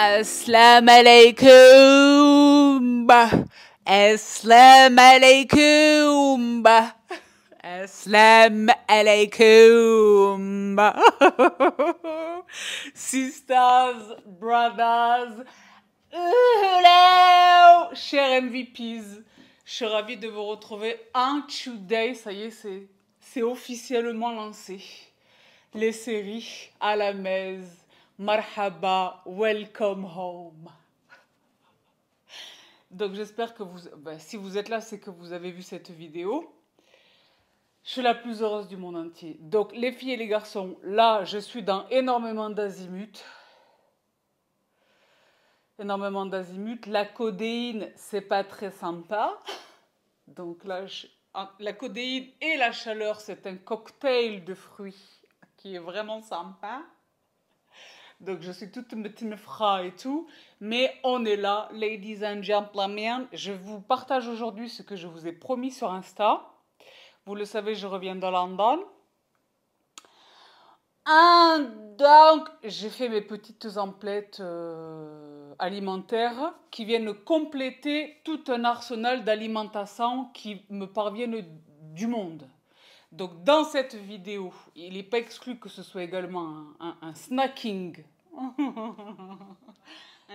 Assalamu alaikum. Assalamu alaikum. Assalamu alaikum. Sisters, brothers, hello, chers MVPs. Je suis ravie de vous retrouver en today. Ça y est, c'est officiellement lancé. Les séries à la messe. Marhaba, welcome home. Donc j'espère que si vous êtes là, c'est que vous avez vu cette vidéo. Je suis la plus heureuse du monde entier. Donc les filles et les garçons, là, je suis dans énormément d'azimuts. Énormément d'azimuts. La codéine, c'est pas très sympa. Donc là, la codéine et la chaleur, c'est un cocktail de fruits qui est vraiment sympa. Donc je suis toute petite fra et tout. Mais on est là, ladies and gentlemen. Je vous partage aujourd'hui ce que je vous ai promis sur Insta. Vous le savez, je reviens de London. Donc, j'ai fait mes petites emplettes alimentaires qui viennent compléter tout un arsenal d'alimentation qui me parviennent du monde. Donc, dans cette vidéo, il n'est pas exclu que ce soit également un snacking.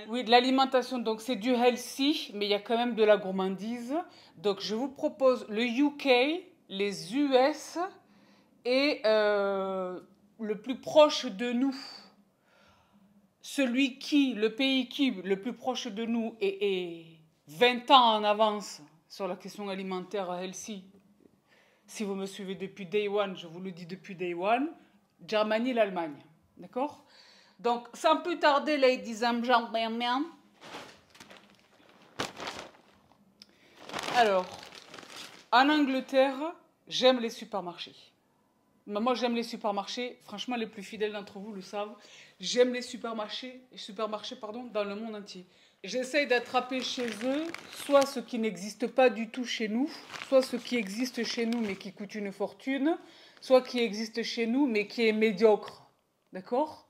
Oui, de l'alimentation, donc c'est du healthy, mais il y a quand même de la gourmandise. Donc, je vous propose le UK, les US et le plus proche de nous, le pays qui, le plus proche de nous est 20 ans en avance sur la question alimentaire healthy. Si vous me suivez depuis day one, je vous le dis depuis day one, Germany, l'Allemagne. D'accord? Donc, sans plus tarder, ladies and gentlemen. Alors, en Angleterre, j'aime les supermarchés. Moi, j'aime les supermarchés. Franchement, les plus fidèles d'entre vous le savent. J'aime les supermarchés dans le monde entier. J'essaye d'attraper chez eux soit ce qui n'existe pas du tout chez nous, soit ce qui existe chez nous mais qui coûte une fortune, soit qui existe chez nous mais qui est médiocre. D'accord?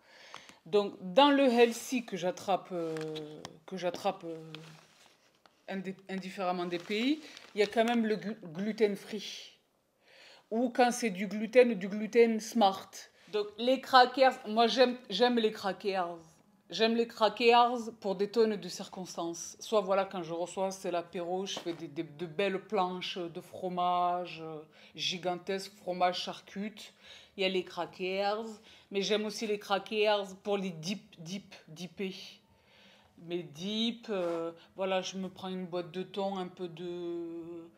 Donc, dans le healthy que j'attrape indifféremment des pays, il y a quand même le gluten-free. Ou quand c'est du gluten smart. Donc, les crackers, moi j'aime les crackers. J'aime les crackers pour des tonnes de circonstances. Soit voilà, quand je reçois, c'est l'apéro, je fais de belles planches de fromage gigantesques, fromage charcute. Il y a les crackers, mais j'aime aussi les crackers pour les dipper. Mes dips, voilà, je me prends une boîte de thon, un peu de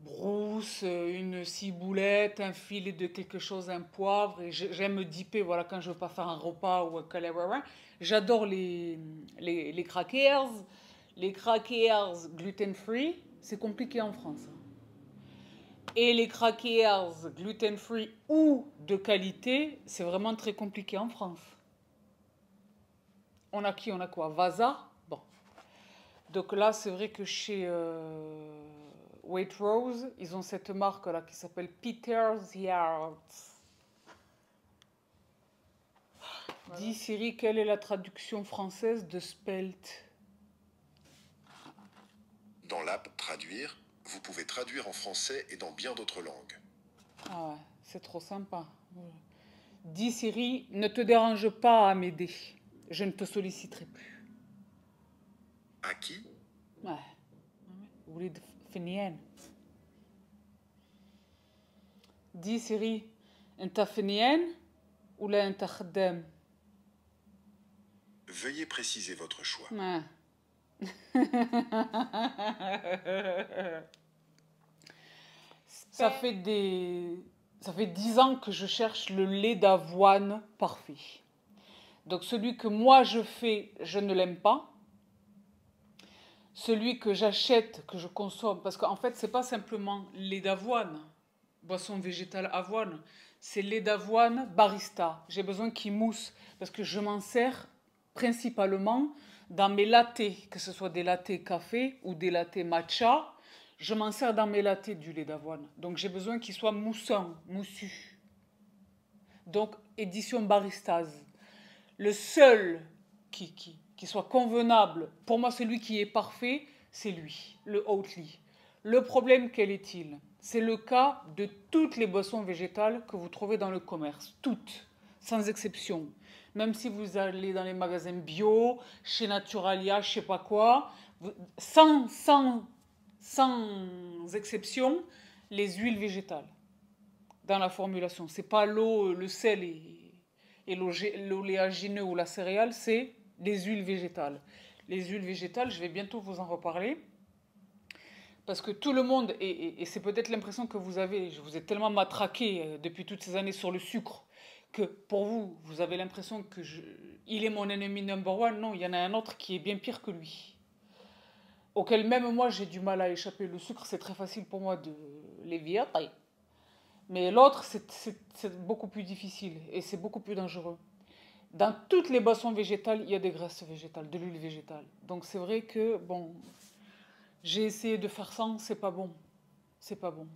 brousse, une ciboulette, un filet de quelque chose, un poivre, et j'aime dipper, voilà, quand je veux pas faire un repas ou un. J'adore les crackers. Les crackers gluten-free, c'est compliqué en France. Et les crackers gluten-free ou de qualité, c'est vraiment très compliqué en France. On a qui? On a quoi? Vasa? Bon. Donc là, c'est vrai que chez Waitrose, ils ont cette marque-là qui s'appelle Peter's Yards. Voilà. Dis Siri, quelle est la traduction française de spelt? Dans l'app Traduire, vous pouvez traduire en français et dans bien d'autres langues. Ah ouais, c'est trop sympa. Dis Siri, ne te dérange pas à m'aider. Je ne te solliciterai plus. À qui? Ouais. وليد فنيان. دي سيري انت فنيان ولا انت خدام؟ Veuillez préciser votre choix. Ouais. Ça fait 10 ans que je cherche le lait d'avoine parfait. Donc celui que moi je fais, je ne l'aime pas. Celui que j'achète, que je consomme, parce qu'en fait, c'est pas simplement lait d'avoine, boisson végétale avoine, c'est lait d'avoine barista. J'ai besoin qu'il mousse, parce que je m'en sers principalement dans mes lattés, que ce soit des lattés café ou des lattés matcha. Je m'en sers dans mes lattés du lait d'avoine. Donc j'ai besoin qu'il soit moussant, moussu. Donc, édition baristas. Le seul qui soit convenable. Pour moi, celui qui est parfait, c'est lui, le Oatly. Le problème, quel est-il? C'est le cas de toutes les boissons végétales que vous trouvez dans le commerce. Toutes, sans exception. Même si vous allez dans les magasins bio, chez Naturalia, je sais pas quoi, sans exception, les huiles végétales dans la formulation. C'est pas l'eau, le sel et l'oléagineux ou la céréale, c'est les huiles végétales. Les huiles végétales, je vais bientôt vous en reparler. Parce que tout le monde, et c'est peut-être l'impression que vous avez, je vous ai tellement matraqué depuis toutes ces années sur le sucre, que pour vous, vous avez l'impression que il est mon ennemi number one. Non, il y en a un autre qui est bien pire que lui. Auquel même moi, j'ai du mal à échapper. Le sucre, c'est très facile pour moi de l'éviter. Mais l'autre, c'est beaucoup plus difficile et c'est beaucoup plus dangereux. Dans toutes les boissons végétales, il y a des graisses végétales, de l'huile végétale. Donc c'est vrai que, bon, j'ai essayé de faire sans, c'est pas bon. C'est pas bon.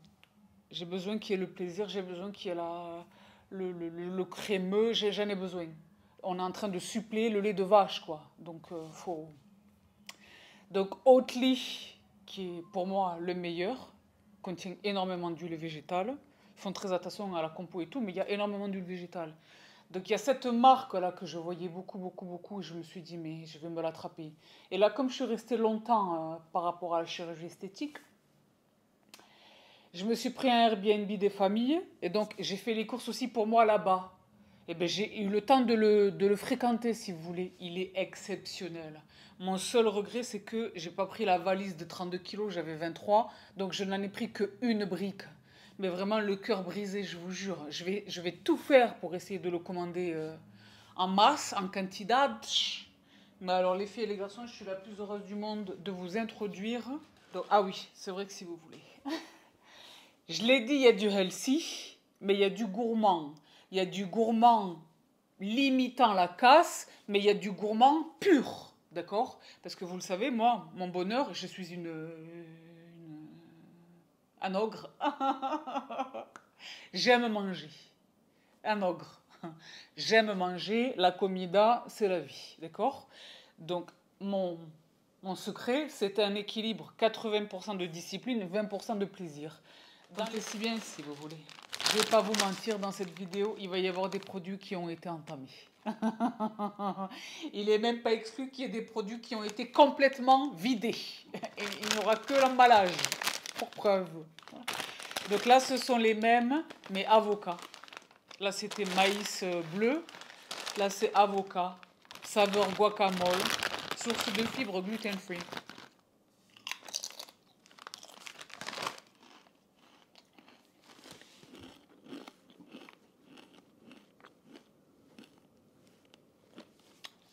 J'ai besoin qu'il y ait le plaisir, j'ai besoin qu'il y ait le crémeux, j'en ai besoin. On est en train de suppléer le lait de vache, quoi. Donc, faut... Donc, Oatly, qui est pour moi le meilleur, contient énormément d'huile végétale. Ils font très attention à la compo et tout, mais il y a énormément d'huile végétale. Donc il y a cette marque-là que je voyais beaucoup, et je me suis dit, mais je vais me l'attraper. Et là, comme je suis restée longtemps par rapport à la chirurgie esthétique, je me suis pris un Airbnb des familles, et donc j'ai fait les courses aussi pour moi là-bas. Et bien j'ai eu le temps de le fréquenter, si vous voulez. Il est exceptionnel. Mon seul regret, c'est que j'ai pas pris la valise de 32 kilos, j'avais 23, donc je n'en ai pris qu'une brique. Mais vraiment le cœur brisé, je vous jure. Je vais tout faire pour essayer de le commander en masse, en quantité. Mais alors les filles et les garçons, je suis la plus heureuse du monde de vous introduire. Donc, ah oui, c'est vrai que si vous voulez. Je l'ai dit, il y a du healthy, mais il y a du gourmand. Il y a du gourmand limitant la casse, mais il y a du gourmand pur. D'accord? Parce que vous le savez, moi, mon bonheur, je suis un ogre. J'aime manger. Un ogre. J'aime manger. La comida, c'est la vie. D'accord? Donc, mon secret, c'est un équilibre 80% de discipline, 20% de plaisir. Donc, si bien, si vous voulez. Je ne vais pas vous mentir, dans cette vidéo, il va y avoir des produits qui ont été entamés. Il n'est même pas exclu qu'il y ait des produits qui ont été complètement vidés. Et il n'y aura que l'emballage, pour preuve. Donc là, ce sont les mêmes, mais avocats. Là, c'était maïs bleu. Là, c'est avocat. Saveur guacamole. Source de fibres gluten-free.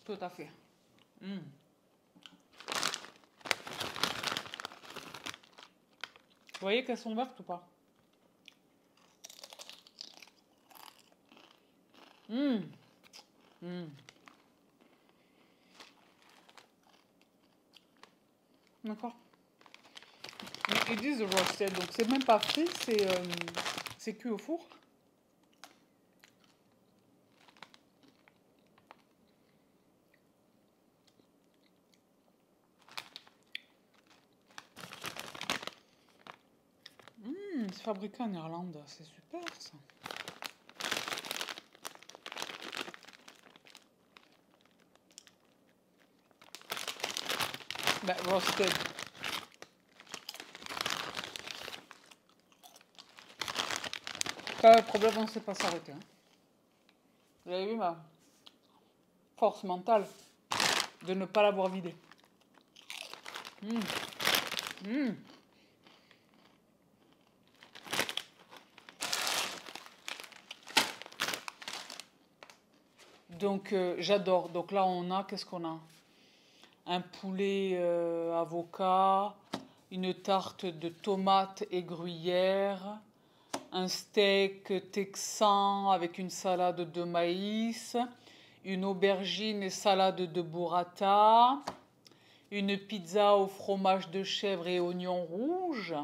Tout à fait. Vous voyez qu'elles sont vertes ou pas? D'accord. Ils disent roasted, donc c'est même pas frit, c'est cuit au four. C'est fabriqué en Irlande, c'est super ça. Ben, roasted. Pas de problème, on ne sait pas s'arrêter. Hein. Vous avez vu ma force mentale de ne pas l'avoir vidé. Donc j'adore. Donc là on a, qu'est-ce qu'on a? Un poulet avocat, une tarte de tomates et gruyère, un steak texan avec une salade de maïs, une aubergine et salade de burrata, une pizza au fromage de chèvre et oignons rouges,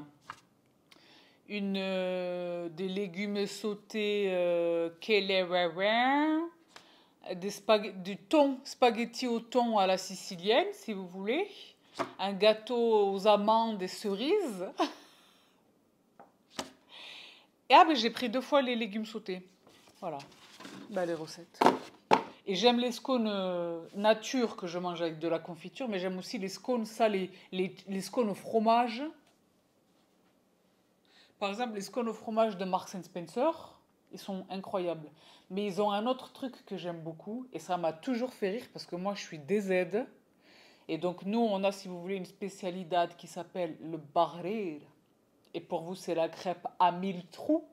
des légumes sautés kale, Du thon, spaghetti au thon à la sicilienne, si vous voulez. Un gâteau aux amandes et cerises. Et ah, ben, j'ai pris 2 fois les légumes sautés. Voilà, ben, les recettes. Et j'aime les scones nature que je mange avec de la confiture, mais j'aime aussi les scones salés, les scones au fromage. Par exemple, les scones au fromage de Marks and Spencer, ils sont incroyables. Mais ils ont un autre truc que j'aime beaucoup, et ça m'a toujours fait rire, parce que moi, je suis DZ. Et donc, nous, on a, si vous voulez, une spécialité qui s'appelle le barril. Et pour vous, c'est la crêpe à 1000 trous.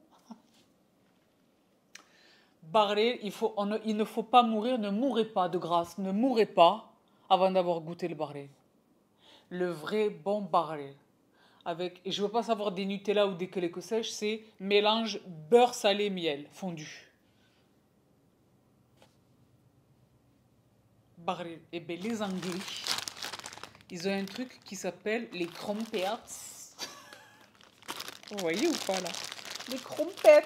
Barril, il ne faut pas mourir, ne mourrez pas de grâce, ne mourrez pas avant d'avoir goûté le barril. Le vrai bon barril. Et je ne veux pas savoir des Nutella ou des que sais-je, c'est mélange beurre salé miel fondu. Barril. Et bien les Anglais, ils ont un truc qui s'appelle les crumpets. Vous voyez ou pas là? Les crumpets.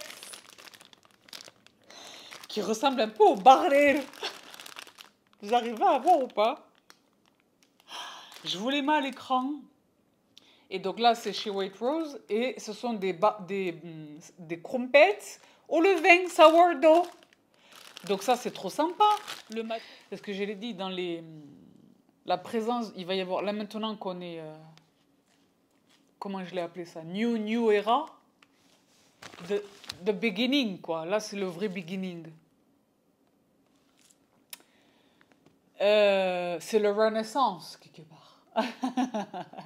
Qui ressemblent un peu au barril. Vous arrivez à voir ou pas? Je vous les mets à l'écran. Et donc là, c'est chez Waitrose. Et ce sont des crumpets au levain sourdough. Donc ça, c'est trop sympa. Parce que je l'ai dit, dans la présence, il va y avoir... Là, maintenant qu'on est... comment je l'ai appelé ça? New era. The beginning, quoi. Là, c'est le vrai beginning. C'est le Renaissance, quelque part.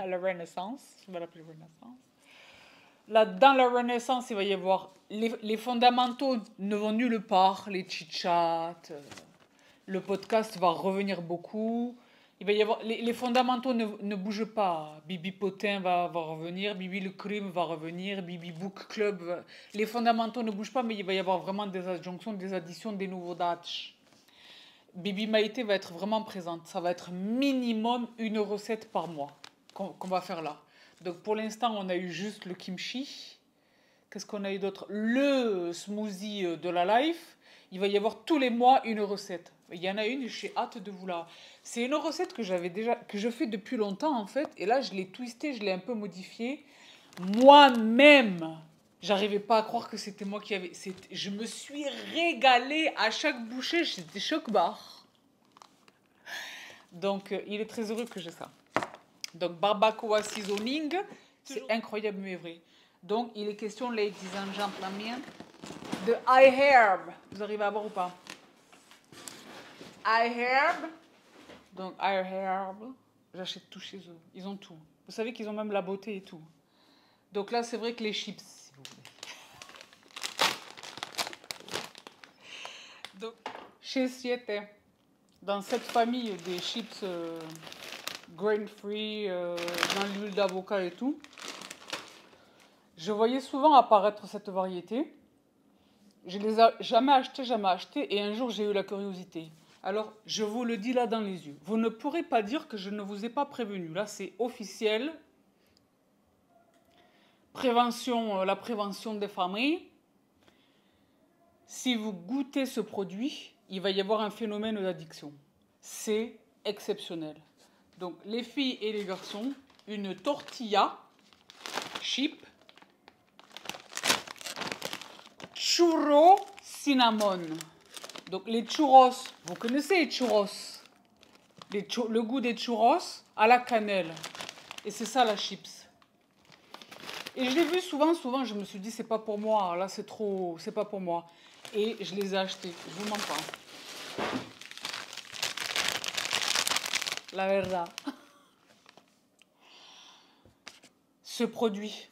La Renaissance, je vais l'appeler Renaissance. Là, dans la Renaissance, il va y avoir... Les fondamentaux ne vont nulle part, les chit-chats, le podcast va revenir beaucoup. Il va y avoir... Les fondamentaux ne bougent pas. Bibi Potin va revenir, Bibi le Crime va revenir, Bibi Book Club... Les fondamentaux ne bougent pas, mais il va y avoir vraiment des adjonctions, des additions, des nouveaux dates. Bibi Maïté va être vraiment présente. Ça va être minimum une recette par mois qu'on va faire là. Donc pour l'instant, on a eu juste le kimchi. Qu'est-ce qu'on a eu d'autre? Le smoothie de la life. Il va y avoir tous les mois une recette. Il y en a une, j'ai hâte de vous la... C'est une recette que je fais depuis longtemps en fait. Et là, je l'ai twistée, je l'ai un peu modifiée. Moi-même, j'arrivais pas à croire que c'était moi qui avais... Je me suis régalée à chaque bouchée, j'étais choc-barre. Donc, il est très heureux que j'ai ça. Donc, barbacoa seasoning, c'est incroyable mais vrai. Donc, il est question, ladies and gentlemen, de iHerb. Vous arrivez à voir ou pas? iHerb. Donc, iHerb, j'achète tout chez eux. Ils ont tout. Vous savez qu'ils ont même la beauté et tout. Donc là, c'est vrai que les chips, si vous voulez. Donc, chez Siete, dans cette famille des chips grain-free, dans l'huile d'avocat et tout, je voyais souvent apparaître cette variété. Je les ai jamais achetés, et un jour, j'ai eu la curiosité. Alors, je vous le dis là dans les yeux. Vous ne pourrez pas dire que je ne vous ai pas prévenu. Là, c'est officiel. La prévention des familles. Si vous goûtez ce produit, il va y avoir un phénomène d'addiction. C'est exceptionnel. Donc, les filles et les garçons, une tortilla, chip, churro cinnamon. Donc, les churros, vous connaissez les churros. Le goût des churros à la cannelle. Et c'est ça la chips. Et je l'ai vu souvent, je me suis dit, c'est pas pour moi, là c'est trop, c'est pas pour moi. Et je les ai achetés, je vous mens pas. La verdad. Ce produit,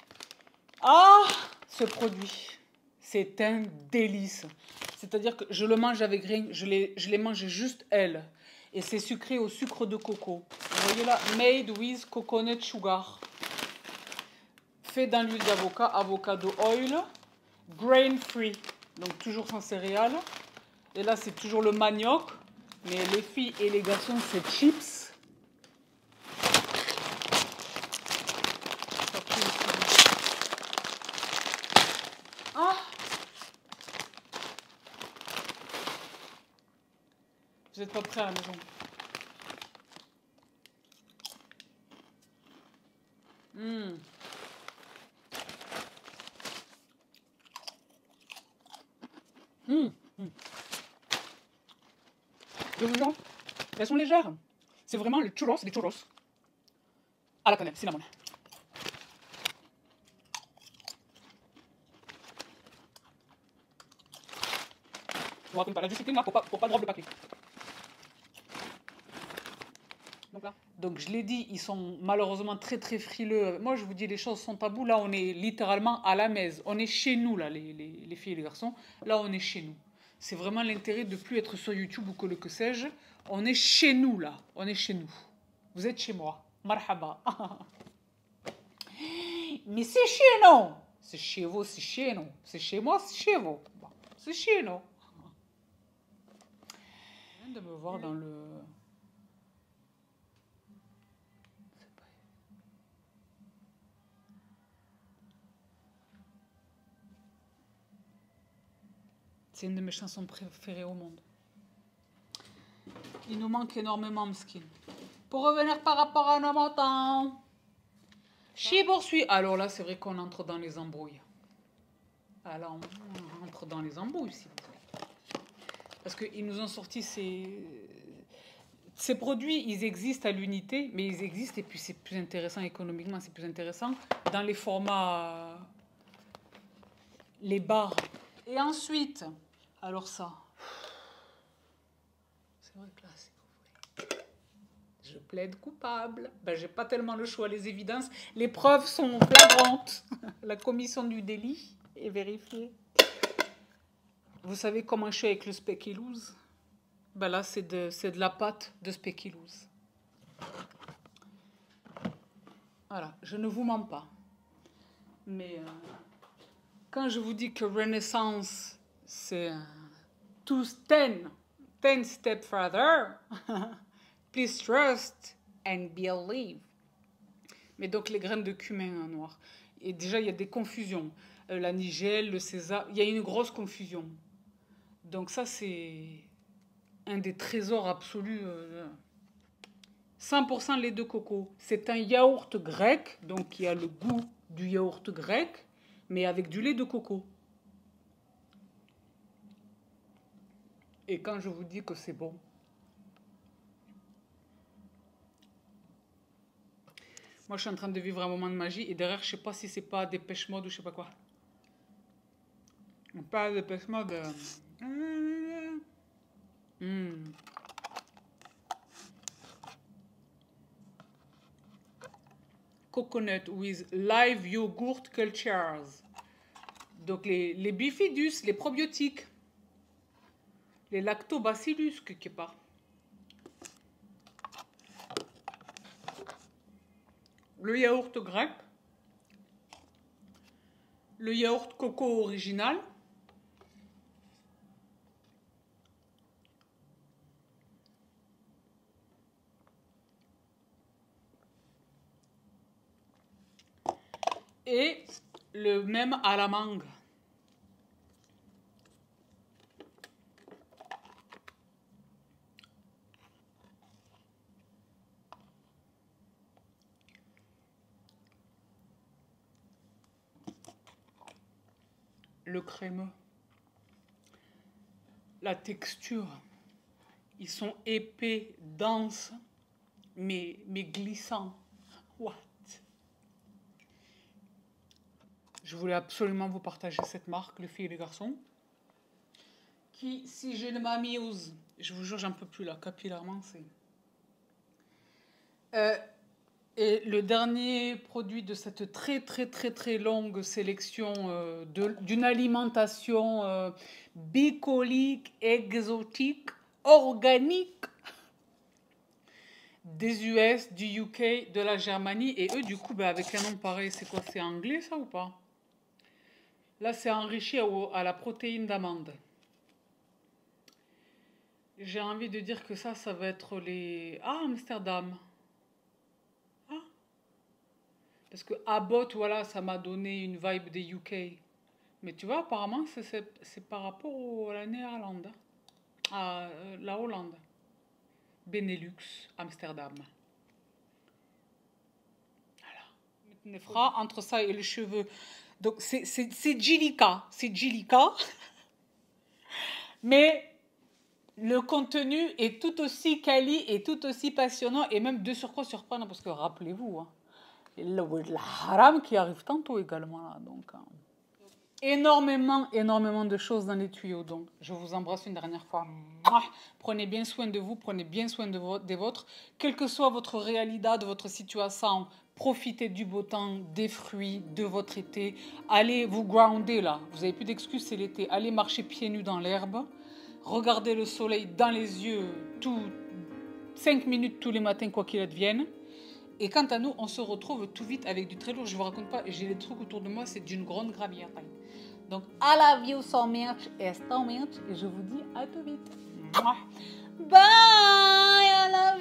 c'est un délice. C'est-à-dire que je le mange avec rien, je les mange juste elles. Et c'est sucré au sucre de coco. Vous voyez là, made with coconut sugar. Fait dans l'huile d'avocat, avocado oil, grain free, donc toujours sans céréales. Et là, c'est toujours le manioc, mais les filles et les garçons, c'est chips. n'êtes pas prêts à la maison. Mmh. Mmh. Mmh. Je vous jure, elles sont légères. C'est vraiment le churros, des churros. À la cannelle, cinnamon. Je vous raconte pas la discipline là, pour pas drop le papier. Donc là. Donc je l'ai dit, ils sont malheureusement très très frileux. Moi je vous dis, les choses sont tabous. Là on est littéralement à la messe. On est chez nous là, les filles et les garçons. Là on est chez nous. C'est vraiment l'intérêt de plus être sur YouTube ou que sais-je. On est chez nous là. On est chez nous. Vous êtes chez moi. Marhaba. Mais c'est chez nous. C'est chez vous, c'est chez nous. C'est chez moi, c'est chez vous. Bon, c'est chez nous. Je viens de me voir dans le... C'est une de mes chansons préférées au monde. Il nous manque énormément, Mskin. Pour revenir par rapport à nos montants. Chi poursuit. Alors là, c'est vrai qu'on entre dans les embrouilles. Alors, on entre dans les embrouilles, s'il vous plaît. Parce qu'ils nous ont sorti ces produits, ils existent à l'unité, mais ils existent et puis c'est plus intéressant économiquement, c'est plus intéressant dans les formats, les bars. Et ensuite, alors ça, c'est vrai que là, je plaide coupable. Ben, j'ai pas tellement le choix, les évidences, les preuves sont flagrantes. La commission du délit est vérifiée. Vous savez comment je suis avec le spéculoos? Ben là, c'est de la pâte de spéculoos. Voilà, je ne vous mens pas. Mais quand je vous dis que Renaissance, c'est 10 steps further, please trust and believe. Mais donc les graines de cumin noir. Et déjà, il y a des confusions. La nigelle, le sésame, il y a une grosse confusion. Donc ça, c'est un des trésors absolus. 100% lait de coco. C'est un yaourt grec, donc il y a le goût du yaourt grec, mais avec du lait de coco. Et quand je vous dis que c'est bon, moi je suis en train de vivre un moment de magie et derrière, je sais pas si c'est pas Dépêche Mode ou je sais pas quoi. Pas Dépêche Mode. Coconut with live yogurt cultures. Donc les bifidus, les probiotiques, les lactobacillus quelque part. Le yaourt grec, le yaourt coco original, et le même à la mangue. Le crémeux, la texture, ils sont épais, denses, mais glissants. What? Je voulais absolument vous partager cette marque, les filles et les garçons, qui, si je ne m'amuse, je vous jure, j'en peux plus là, capillairement, c'est... Et le dernier produit de cette très longue sélection d'une alimentation bucolique, exotique, organique des US, du UK, de la Germanie. Et eux, du coup, ben, avec un nom pareil, c'est quoi? C'est anglais ça ou pas? Là, c'est enrichi à la protéine d'amande. J'ai envie de dire que ça va être les... Ah, Amsterdam. Parce que Abbott, voilà, ça m'a donné une vibe des UK. Mais tu vois, apparemment, c'est par rapport à la Néerlande, à la Hollande. Benelux, Amsterdam. Voilà. Nefra, entre ça et les cheveux. Donc, c'est Djilika. C'est Djilika. Mais le contenu est tout aussi quali et tout aussi passionnant et même de surcroît surprenant parce que rappelez-vous, hein, il y a le haram qui arrive tantôt également là, donc énormément de choses dans les tuyaux. Donc je vous embrasse une dernière fois. Mouah. Prenez bien soin de vous, prenez bien soin des vôtres, quelle que soit votre réalité, de votre situation. Profitez du beau temps, des fruits, de votre été. Allez vous grounder là. Vous n'avez plus d'excuses, c'est l'été. Allez marcher pieds nus dans l'herbe. Regardez le soleil dans les yeux 5 minutes tous les matins, quoi qu'il advienne. Et quant à nous, on se retrouve tout vite avec du très lourd. Je ne vous raconte pas, j'ai les trucs autour de moi, c'est d'une grande gravité. Donc, I love you so much, et je vous dis à tout vite. Bye, I love